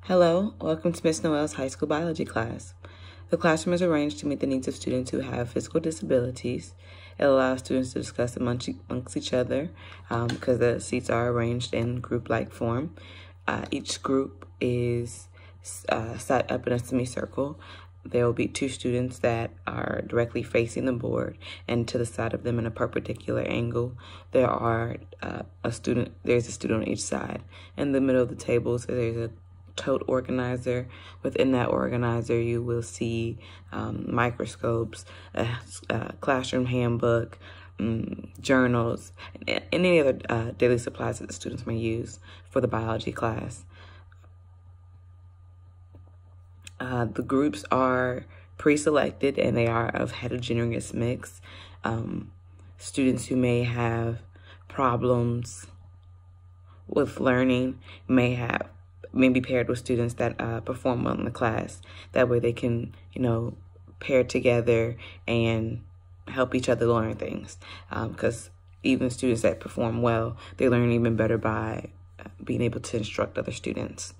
Hello, welcome to Miss Noel's high school biology class. The classroom is arranged to meet the needs of students who have physical disabilities. It allows students to discuss amongst each other because the seats are arranged in group-like form. Each group is set up in a semicircle. There will be two students that are directly facing the board, and to the side of them in a perpendicular angle, there's a student on each side. In the middle of the tables, there's a tote organizer. Within that organizer, you will see microscopes, a classroom handbook, journals, and any other daily supplies that the students may use for the biology class. The groups are pre-selected and they are of heterogeneous mix. Students who may have problems with learning may be paired with students that perform well in the class. That way they can, pair together and help each other learn things. Because even students that perform well, they learn even better by being able to instruct other students.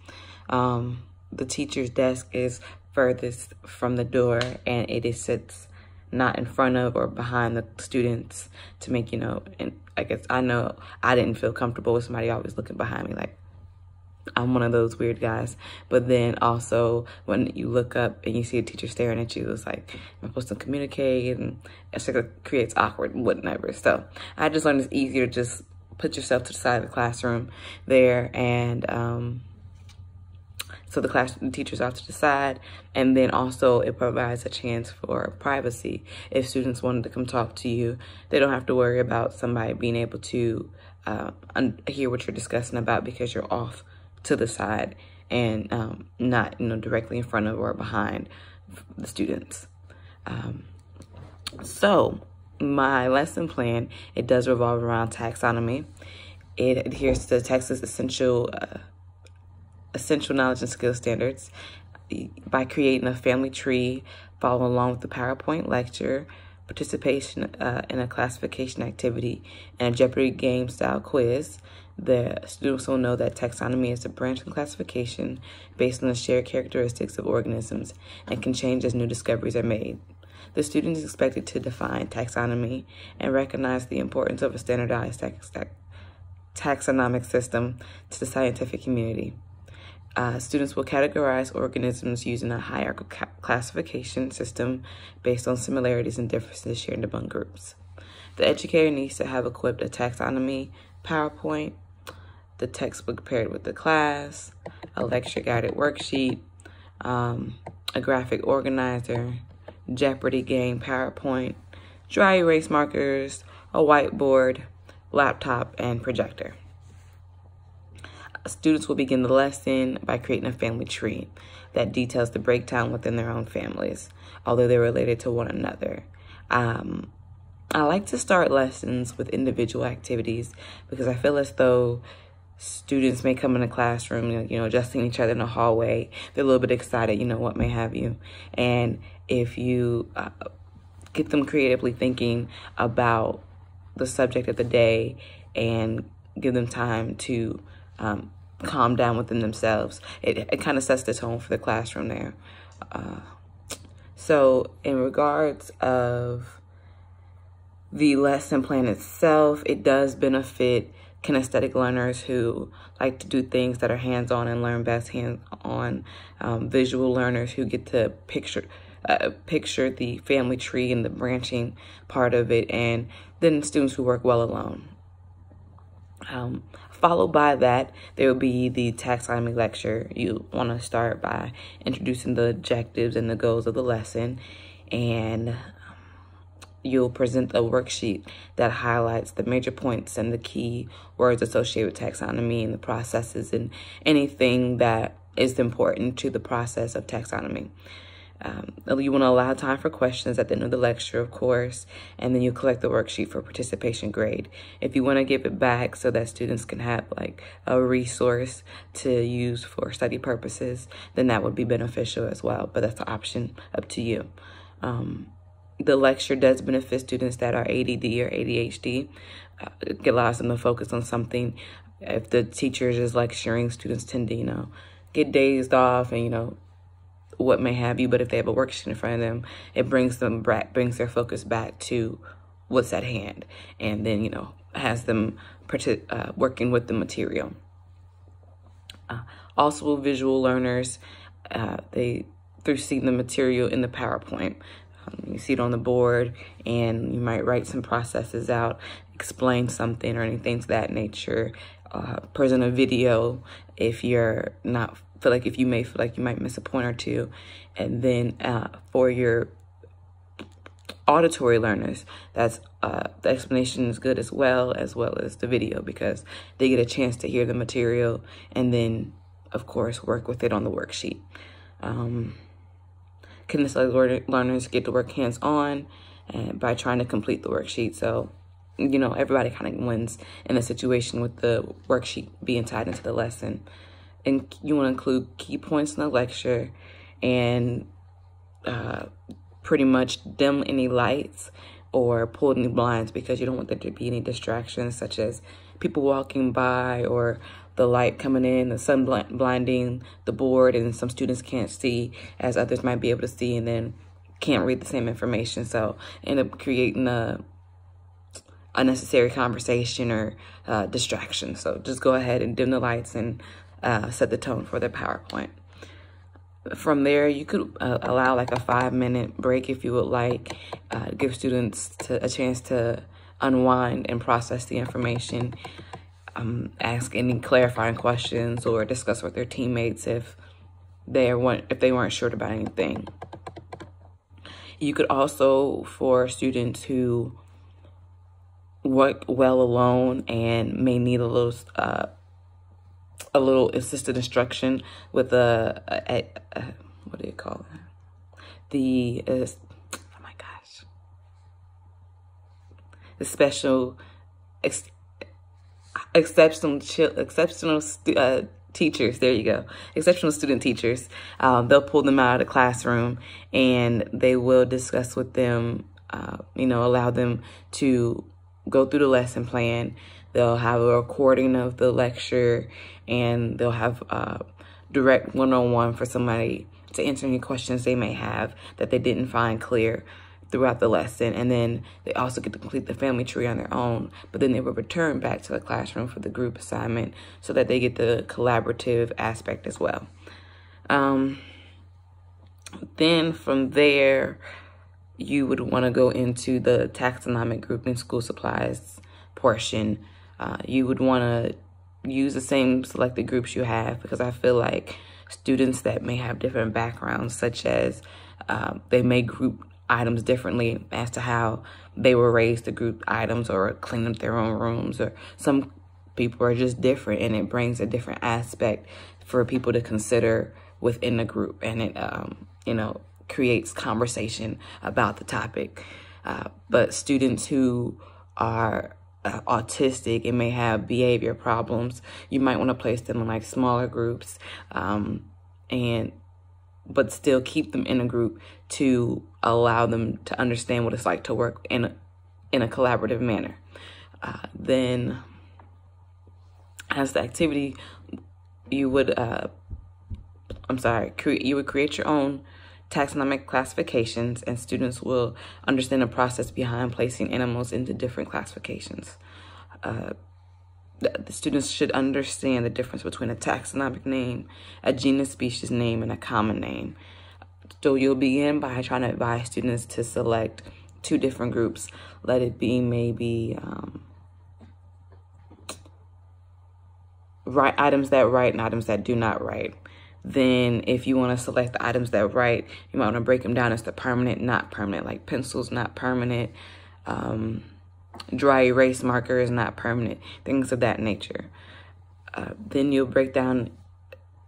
The teacher's desk is furthest from the door, and it sits not in front of or behind the students to make, and I guess I know I didn't feel comfortable with somebody always looking behind me. Like, I'm one of those weird guys. But then also when you look up and you see a teacher staring at you, it's like, am I supposed to communicate? And it's like it creates awkward whatever. So I just learned it's easier to just put yourself to the side of the classroom there, and so the teacher's off to the side, and then also it provides a chance for privacy. If students wanted to come talk to you, they don't have to worry about somebody being able to hear what you're discussing about because you're off to the side and not directly in front of or behind the students. So my lesson plan, it does revolve around taxonomy. It adheres to the Texas essential knowledge and skill standards by creating a family tree, following along with the PowerPoint lecture, participation in a classification activity, and a Jeopardy game style quiz. The students will know that taxonomy is a branch in classification based on the shared characteristics of organisms and can change as new discoveries are made. The student is expected to define taxonomy and recognize the importance of a standardized taxonomic system to the scientific community. Students will categorize organisms using a hierarchical classification system based on similarities and differences shared among groups. The educator needs to have equipped a taxonomy PowerPoint, the textbook paired with the class, a lecture guided worksheet, a graphic organizer, Jeopardy game PowerPoint, dry erase markers, a whiteboard, laptop, and projector. Students will begin the lesson by creating a family tree that details the breakdown within their own families, although they're related to one another. I like to start lessons with individual activities because I feel as though students may come in a classroom, just seeing each other in the hallway. They're a little bit excited, what may have you. And if you get them creatively thinking about the subject of the day and give them time to calm down within themselves, it kind of sets the tone for the classroom there. So in regards of the lesson plan itself, it does benefit kinesthetic learners who like to do things that are hands-on and learn best hands-on, visual learners who get to picture the family tree and the branching part of it, and then students who work well alone. Followed by that, there will be the taxonomy lecture. You want to start by introducing the objectives and the goals of the lesson, and you'll present a worksheet that highlights the major points and the key words associated with taxonomy and the processes and anything that is important to the process of taxonomy. You want to allow time for questions at the end of the lecture, of course, and then you collect the worksheet for participation grade. If you want to give it back so that students can have like a resource to use for study purposes, then that would be beneficial as well, but that's an option up to you. The lecture does benefit students that are ADD or ADHD. It allows them to focus on something. If the teacher is lecturing, students tend to, get dazed off and, you know, what may have you. But if they have a worksheet in front of them, it brings their focus back to what's at hand, and then, you know, has them working with the material. Also, visual learners, through seeing the material in the PowerPoint. You see it on the board, and you might write some processes out, explain something or anything to that nature. Present a video if you're not if you may feel like you might miss a point or two. And then for your auditory learners, that's the explanation is good as well as the video, because they get a chance to hear the material and then, of course, work with it on the worksheet. Kinesthetic learners get to work hands-on and by trying to complete the worksheet. So, you know, everybody kind of wins in a situation with the worksheet being tied into the lesson. And you want to include key points in the lecture and pretty much dim any lights or pull any blinds, because you don't want there to be any distractions, such as people walking by or the light coming in, the sun blinding the board, and some students can't see as others might be able to see, and then can't read the same information. So end up creating a unnecessary conversation or distraction. So just go ahead and dim the lights and set the tone for the PowerPoint. From there, you could allow like a 5-minute break if you would like. Give students a chance to unwind and process the information. Ask any clarifying questions or discuss with their teammates if they weren't sure about anything. You could also, for students who work well alone and may need a little assisted instruction with what do you call it? Oh my gosh, the special exceptional teachers. There you go. Exceptional student teachers. They'll pull them out of the classroom and they will discuss with them, you know, allow them to go through the lesson plan. They'll have a recording of the lecture, and they'll have direct one-on-one for somebody to answer any questions they may have that they didn't find clear throughout the lesson. And then they also get to complete the family tree on their own, but then they will return back to the classroom for the group assignment so that they get the collaborative aspect as well. Then from there, you would want to go into the taxonomic group and school supplies portion. You would want to use the same selected groups you have, because I feel like students that may have different backgrounds, such as they may group items differently as to how they were raised to group items or clean up their own rooms, or some people are just different, and it brings a different aspect for people to consider within the group, and it you know, creates conversation about the topic. But students who are autistic and may have behavior problems, you might want to place them in like smaller groups, but still keep them in a group to allow them to understand what it's like to work in a collaborative manner. Then as the activity, you would create your own taxonomic classifications, and students will understand the process behind placing animals into different classifications. The students should understand the difference between a taxonomic name, a genus species name, and a common name. So you'll begin by trying to advise students to select 2 different groups. Let it be maybe items that write and items that do not write. Then if you want to select the items that write, you might want to break them down as the permanent, not permanent, like pencils, not permanent, dry erase markers, not permanent, things of that nature. Then you'll break down,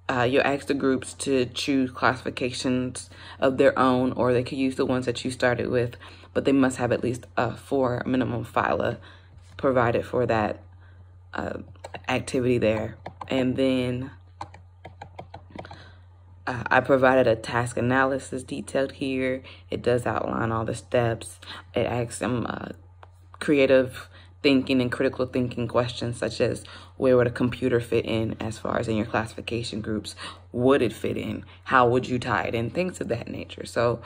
you'll ask the groups to choose classifications of their own, or they could use the ones that you started with, but they must have at least 4 minimum phyla provided for that activity there. And then I provided a task analysis detailed here. It does outline all the steps. It asks them creative thinking and critical thinking questions such as where would a computer fit in as far as in your classification groups? Would it fit in? How would you tie it in? Things of that nature. So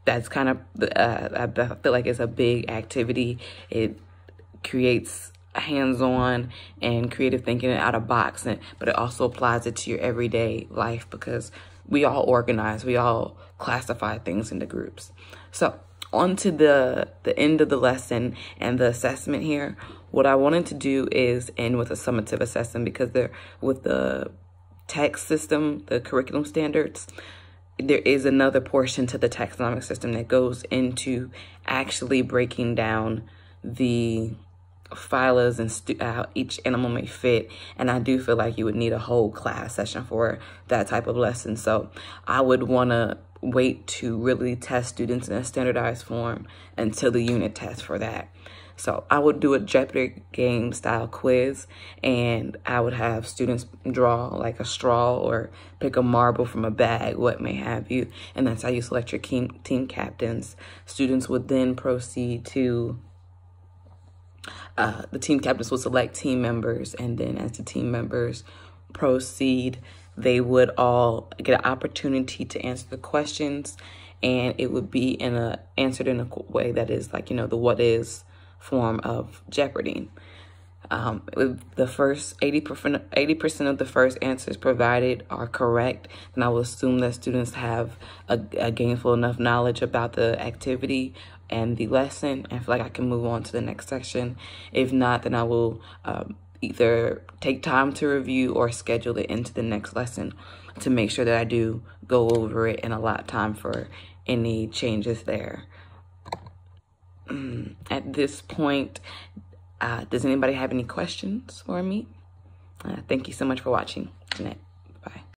that's kind of, I feel like it's a big activity. It creates hands-on and creative thinking out of box, but it also applies it to your everyday life because we all organize, we all classify things into groups. So on to the end of the lesson and the assessment here. What I wanted to do is end with a summative assessment because with the text system, the curriculum standards, there is another portion to the taxonomic system that goes into actually breaking down the phylas and how each animal may fit. And I do feel like you would need a whole class session for that type of lesson. So I would want to wait to really test students in a standardized form until the unit test for that. So I would do a Jeopardy game style quiz, and I would have students draw like a straw or pick a marble from a bag, what may have you. And that's how you select your team captains. Students would then proceed to the team captains will select team members, and then as the team members proceed, they would all get an opportunity to answer the questions, and it would be answered in a way that is like, the what is form of Jeopardy. With the first 80% of the first answers provided are correct, then I will assume that students have a gainful enough knowledge about the activity and the lesson, and feel like I can move on to the next section. If not, then I will either take time to review or schedule it into the next lesson to make sure that I do go over it and allot time for any changes there. At this point, does anybody have any questions for me? Thank you so much for watching. Jeanette.